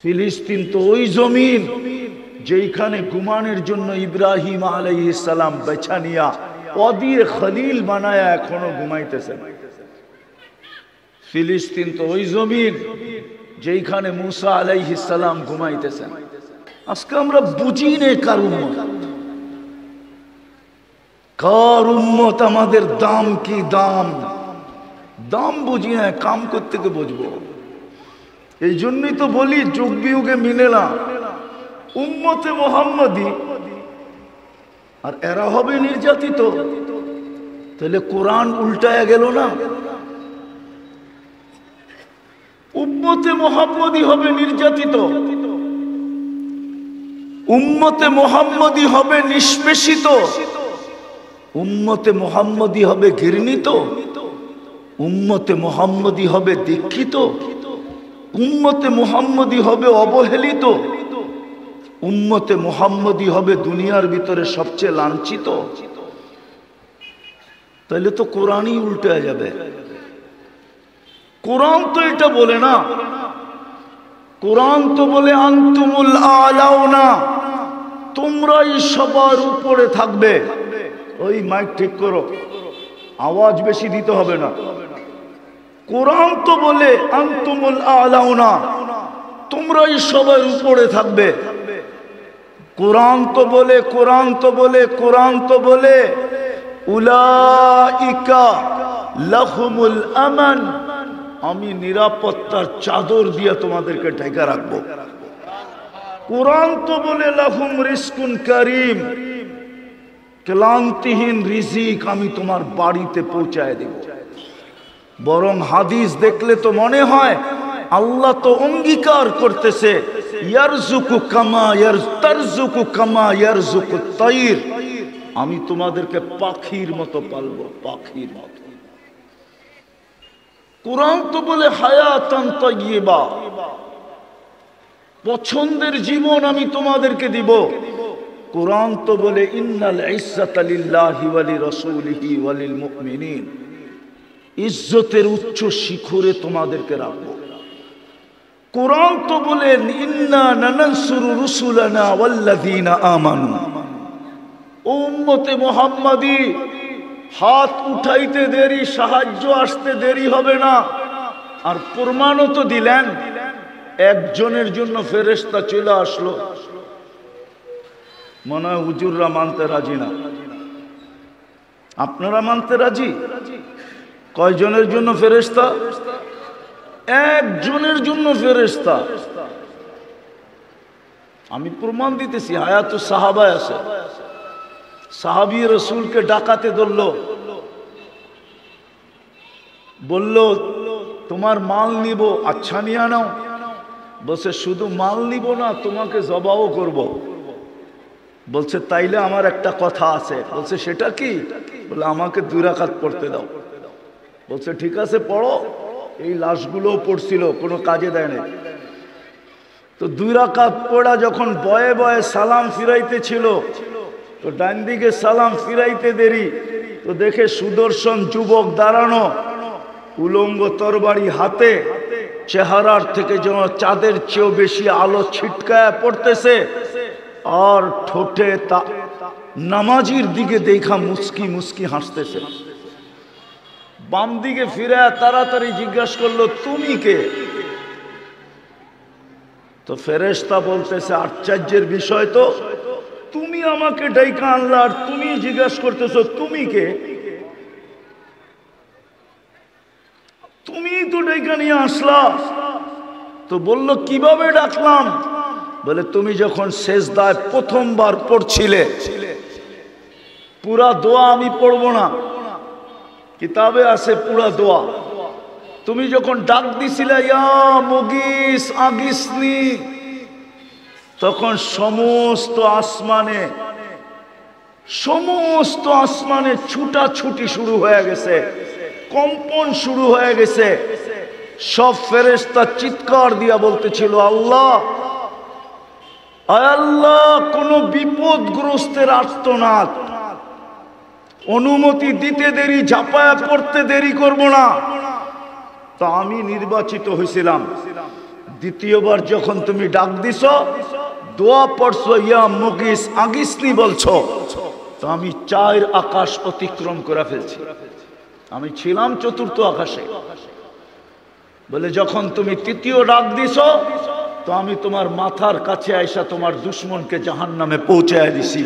ফিলিস্তিন তো ওই জমিন যেখানে ঘুমানোর জন্য ইব্রাহিম আলাইহিস সালাম বেছা নিয়া ওয়াদিয়ে খলিল বানায়া এখনো ঘুমাইতেছেন। ফিলিস্তিন তো ওই জমিন যেখানে মুসা আলাইহিস সালাম ঘুমাইতেছেন। আজকে আমরা বুঝি নে কার উম্মত আমাদের দাম কি, দাম বুঝি না, কাম করতে কে বুঝবো। এই জন্যই তো বলি যুগ বিয়োগে মিলে না উম্মতে মুহাম্মাদি, আর এরা হবে নির্যাতিত। তাহলে কোরআন উল্টায়া গেল না? উম্মতে মুহাম্মাদি হবে নির্যাতিত, উম্মতে মুহাম্মাদি হবে নিষ্পেষিত, উম্মতে মুহাম্মাদি হবে ঘৃণিত, উম্মতে মুহাম্মাদি হবে দীক্ষিত, উম্মতে মুহাম্মাদি হবে অবহেলিত, উম্মতে মুহাম্মাদি হবে দুনিয়ার ভিতরে সবচেয়ে লাঞ্ছিত। তাহলে তো কোরআনই উল্টে যাবে। কোরআন তো এটা বলে না, কোরআন তো বলে আনতুমুল আলাউনা, তোমরাই সবার উপরে থাকবে। ওই মাইক ঠিক করো, আওয়াজ বেশি দিতে হবে না। কোরআন তো বলে আনতুমুল আলাউনা, তোমরাই সবার উপরে থাকবে। কোরআন তো বলে উলাইকা লাহুমুল আমান, আমি নিরাপত্তার চাদর দিয়ে তোমাদেরকে ঢেকে রাখবো। কোরআন তো বলে লাহুম রিজকুন কারীম, ক্লান্তিহীন রিজিক আমি তোমার বাড়িতে পৌঁছায় দেব। বরং হাদিস দেখলে তো মনে হয় আল্লাহ তো অঙ্গীকার করতেছে ইয়ারজুকু কামা তারজুকু কামা ইয়ারজুকুত তাইর, আমি তোমাদেরকে পাখির মতো পালবো, পাখির মতো। কোরআন তো বলে হায়াতান তাইয়্যিবা, পছন্দের জীবন আমি তোমাদেরকে দিব। কোরআন তো বলে ইন্নাল ইজ্জাতা লিল্লাহি ওয়া লিরাসূলিহি ওয়া লিল মুমিনিন, ইজ্জতের উচ্চ শিখরে তোমাদেরকে রাখবো। কোরআন তো বলে ইন্না নানসুরু রুসুলানা ওয়াল্লাযীনা আমানু। উম্মতে মুহাম্মাদি, হাত উঠাইতে দেরি, সাহায্য আসতে দেরি হবে না। আর প্রমাণও তো দিলেন, একজনের জন্য ফেরেশতা চলে আসলো। মনে হয় হুজুররা মানতে রাজি না, আপনারা মানতে রাজি? কয়জনের জন্য ফেরেশতা? একজনের জন্য ফেরেশতা। আমি প্রমাণ দিতেছি, হায়াতুস সাহাবায় আছে। সাহাবী রাসূলকে ডাকাতে ধরলো, বলল তোমার মাল নিব, আচ্ছা নিয়ে নাও। বলছে শুধু মাল নিব না, তোমাকে জবাও করব। বলছে তাইলে আমার একটা কথা আছে। বলছে সেটা কি? বলে আমাকে 2 রাকাত পড়তে দাও। বলছে ঠিক আছে পড়ো। এই লাশগুলোও পড়ছিল, কোনো কাজে দেয় নাই। তো 2 রাকাত পড়া যখন বয়ে বয়ে সালাম ফিরাইতে ছিল, তো ডান দিকে সালাম ফিরাইতে দেরি, তো দেখে সুদর্শন যুবক দাঁড়ানো, উলঙ্গ তরবারি হাতে, চেহারার থেকে যেন চাঁদের চেয়েও বেশি আলো ছিটকায়া পড়তেছে, আর ঠোঁটে নামাজির দিকে দেখা মুস্কি মুস্কি হাসতেছে। বাম দিকে ফিরে তাড়াতাড়ি জিজ্ঞাসা করলো তুমি কে? তো ফেরেশতা বলতেছে আশ্চর্যের বিষয় তো, তুমি আমাকে ডাইকা আনলা আর তুমি জিজ্ঞাসা করতেছো তুমি কে? তুমি তো ডাইকা নিয়ে আসলা। তো বলল কিভাবে ডাকলাম? বলে তুমি যখন সেজদায় প্রথমবার পড়ছিলে, পুরা দোয়া আমি পড়বো না, কিতাবে আছে পুরা দোয়া। তুমি যখন ডাক দিছিলে ইয়া মুগিস আগিসনি, তখন সমস্ত আসমানে ছুটাছুটি শুরু হয়ে গেছে, কম্পন শুরু হয়ে গেছে। সব ফেরেশতা চিৎকার দিয়া বলতেছিল আল্লাহ, আয় আল্লাহ, কোন বিপদগ্রস্তের আর্তনাদ, অনুমতি দিতে দেরি, ঝাঁপায়া পড়তে দেরি করব না। তা আমি নির্বাচিত হয়েছিলাম, দ্বিতীয়বার যখন তুমি ডাক দিছ, দোয়া পড়ছো ইয়া মুগিস আগিসনি বলছো, তো আমি 4 আকাশ অতিক্রম করে ফেলছি। আমি ছিলাম 4র্থ আকাশে। বলে যখন তুমি তৃতীয় ডাক দিছ, তো আমি তোমার মাথার কাছে আইসা তোমার দুশ্মনকে জাহান্নামে পৌঁছায় দিছি।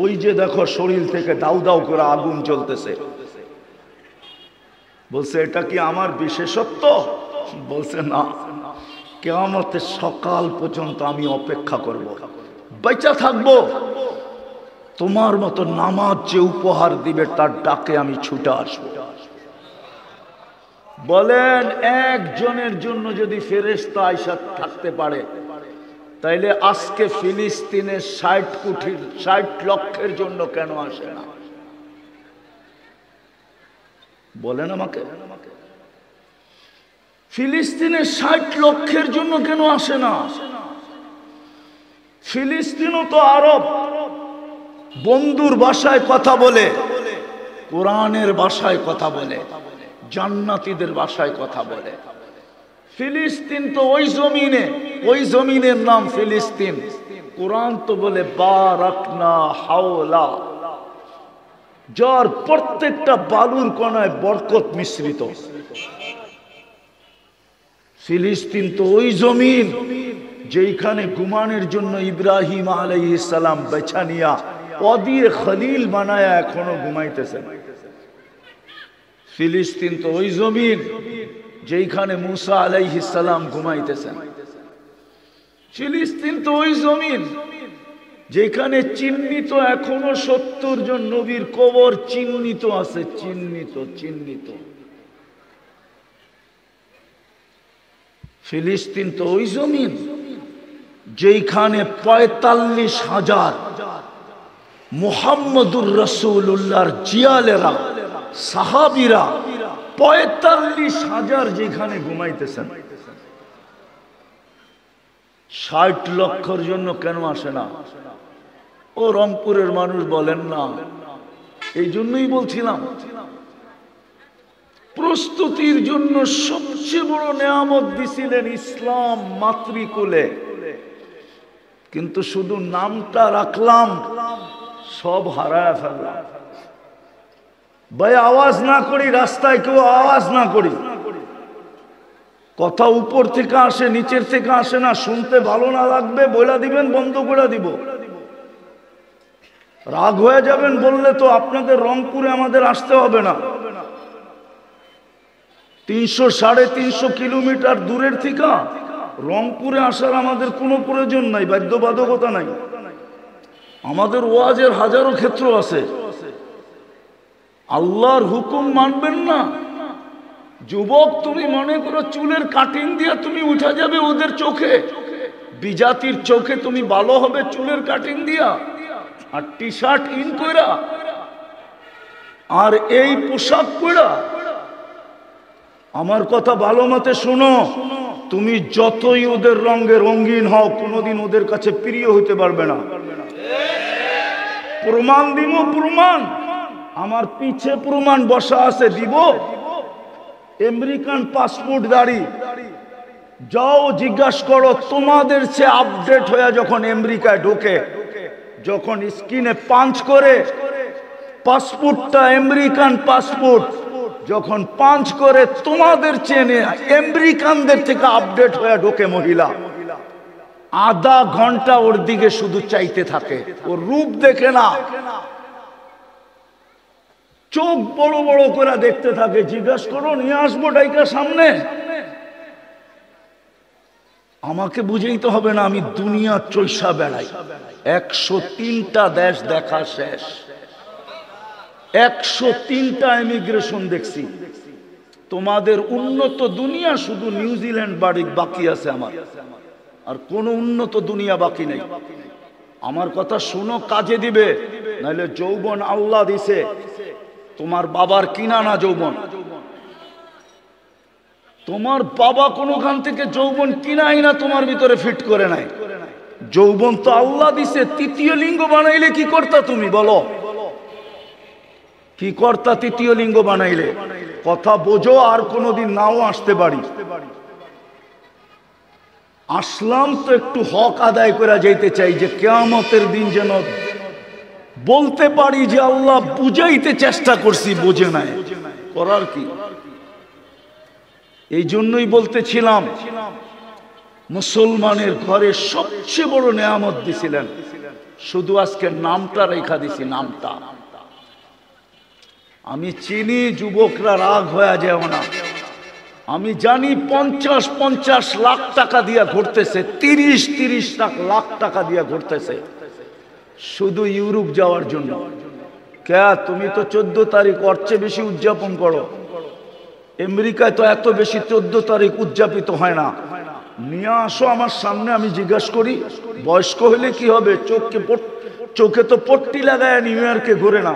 ওই যে দেখো শরীর থেকে দাউ দাউ করে আগুন জ্বলতেছে। বলছে এটা কি আমার বিশেষত্ব? বলছে না, কিয়ামতের সকাল পর্যন্ত আমি অপেক্ষা করব, বেঁচে থাকবো, তোমার মতো নামাজ যে উপহার দিবে তার ডাকে আমি ছুটে আসবো। বলেন একজনের জন্য যদি ফেরেশতা আয়েশা থাকতে পারে, তাইলে আজকে ফিলিস্তিনের 60 লক্ষের জন্য কেন আসে না? বলেন আমাকে, ফিলিস্তিনের 60 লক্ষের জন্য কেন আসে না? ফিলিস্তিনও তো আরব, বন্ধুর ভাষায় কথা বলে, কোরআনের ভাষায় কথা বলে, জান্নাতীদের ভাষায় কথা বলে। ফিলিস্তিন তো ওই জমিনে, ওই জমিনের নাম ফিলিস্তিন। কোরআন তো বলে বারাকনা হাওলা, যার প্রত্যেকটা বালুর কণায় বরকত মিশ্রিত। ফিলিস্তিন তো ওই জমিন যেখানে ঘুমানোর জন্য ইব্রাহিম আলাইহিস সালাম বেছা নিয়া ওয়াদিয়ে খলিল বানায়া এখনো ঘুমাইতেছেন। ফিলিস্তিন তো ওই জমিন যেখানে মুসা আলাইহিস সালাম ঘুমাইতেছেন। ফিলিস্তিন তো ওই জমিন যেখানে চিহ্নিত এখনো 70 জন নবীর কবর চিহ্নিত আছে, চিহ্নিত। ফিলিস্তিন তো ওই জমিন যেখানে 45,000 মুহাম্মদুর রাসূলুল্লাহর জিয়ালেরা, সাহাবীরা 45,000 যেখানে ঘুমাইতেছেন। 60 লক্ষের জন্য কেন আসে না? ও রংপুরের মানুষ বলেন না, এই জন্যই বলছিলাম প্রস্তুতির জন্য সবচেয়ে বড় নেয়ামত দিছিলেন ইসলাম মাতৃকুলে, কিন্তু শুধু নামটা রাখলাম, সব হারায় ফেললাম। ভাই আওয়াজ না করি, রাস্তায় কেউ আওয়াজ না করি, কথা উপর থেকে আসে নিচের থেকে আসে না। শুনতে ভালো না লাগবে বলে দিবেন, বন্ধ করে দিব। রাগ হয়ে যাবেন বললে তো আপনাদের রংপুরে আমাদের আসতে হবে না। 300-350 কিলোমিটার দূরের থেকে রংপুরে আসার আমাদের কোনো প্রয়োজন নাই, বাধ্যবাধকতা নাই। আমাদের ওয়াজের হাজারো ক্ষেত্র আছে। আল্লাহর হুকুম মানবেন না? যুবক, তুমি মনে করো চুলের কাটিং দিয়ে তুমি উঠা যাবে ওদের চোখে, বিজাতির চোখে তুমি ভালো হবে চুলের কাটিং দিয়া আর টি শার্ট ইন কইরা আর এই পোশাক পরা? আমার কথা ভালো মতে শোনো, তুমি যতই ওদের রঙে রঙিন হও, কোনোদিন ওদের কাছে প্রিয় হতে পারবে না। প্রমাণ দিব, প্রমাণ আমার পিছে প্রমাণ বসা আছে, দিব। আমেরিকান পাসপোর্ট দাঁড়ি, যাও জিজ্ঞাসা করো, তোমাদের সে আপডেট হয়ে যখন আমেরিকায় ঢোকে, যখন স্ক্রিনে পাঞ্চ করে পাসপোর্টটা, আমেরিকান পাসপোর্ট যখন পাঞ্চ করে, তোমাদের চেনে আমেরিকানদের থেকে আপডেট হয়ে ঢোকে মহিলা, আধা ঘন্টা ওর দিকে শুধু চাইতে থাকে, ওর রূপ দেখে না, চোখ বড় বড় করে দেখতে থাকে। জিজ্ঞাসা করো, নিয়ে আসবো ডাইকা সামনে? আমাকে বুঝাইতে হবে না, আমি দুনিয়া চৈসা বেড়াই। 103টা দেশ দেখা শেষ, 103টা ইমিগ্রেশন দেখছি। তোমাদের উন্নত দুনিয়া শুধু নিউজিল্যান্ড বাকি আছে আমার, আর কোন উন্নত দুনিয়া বাকি নেই। আমার কথা শুনো, কাজে দিবে। নাহলে যৌবন আল্লাহ দিছে, তোমার বাবার কিনা না যৌবন। তোমার বাবা কোনখান থেকে যৌবন কিনাই না, তোমার ভিতরে ফিট করে নাই। যৌবন তো আল্লাহ দিছে। তৃতীয় লিঙ্গ বানাইলে কি করতা তুমি বলো? কি করতা তৃতীয় লিঙ্গ বানাইলে? কথা বোঝো, আর কোনোদিন নাও আসতে পারি। আসলাম তো একটু হক আদায় করে যাইতে চাই, যে কিয়ামতের দিন যেন বলতে পারি যে আল্লাহ বুঝাইতে চেষ্টা করছি, বুঝে নাই, করার কি। এই জন্যই বলতেছিলাম মুসলমানের ঘরে সবচেয়ে বড় নেয়ামত দিছিলেন, শুধু আজকে নামটা রেখা দিছি, নামটা। আমি চিনি যুবকরা রাগ হয়ে যায় না, আমি জানি 50-50 লাখ টাকা দিয়া ঘুরতেছে, 30-30 লাখ টাকা দিয়া ঘুরতেছে শুধু ইউরোপ যাওয়ার জন্য। কে তুমি তো 14 তারিখ ওর চেয়ে বেশি উদযাপন করো, আমেরিকায় তো এত বেশি 14 তারিখ উদযাপিত হয় না। নিয়ে আসো আমার সামনে, আমি জিজ্ঞাসা করি বয়স্ক হলে কি হবে, চোখে তো পট্টি লাগায় নিউ ইয়র্কে ঘুরে না,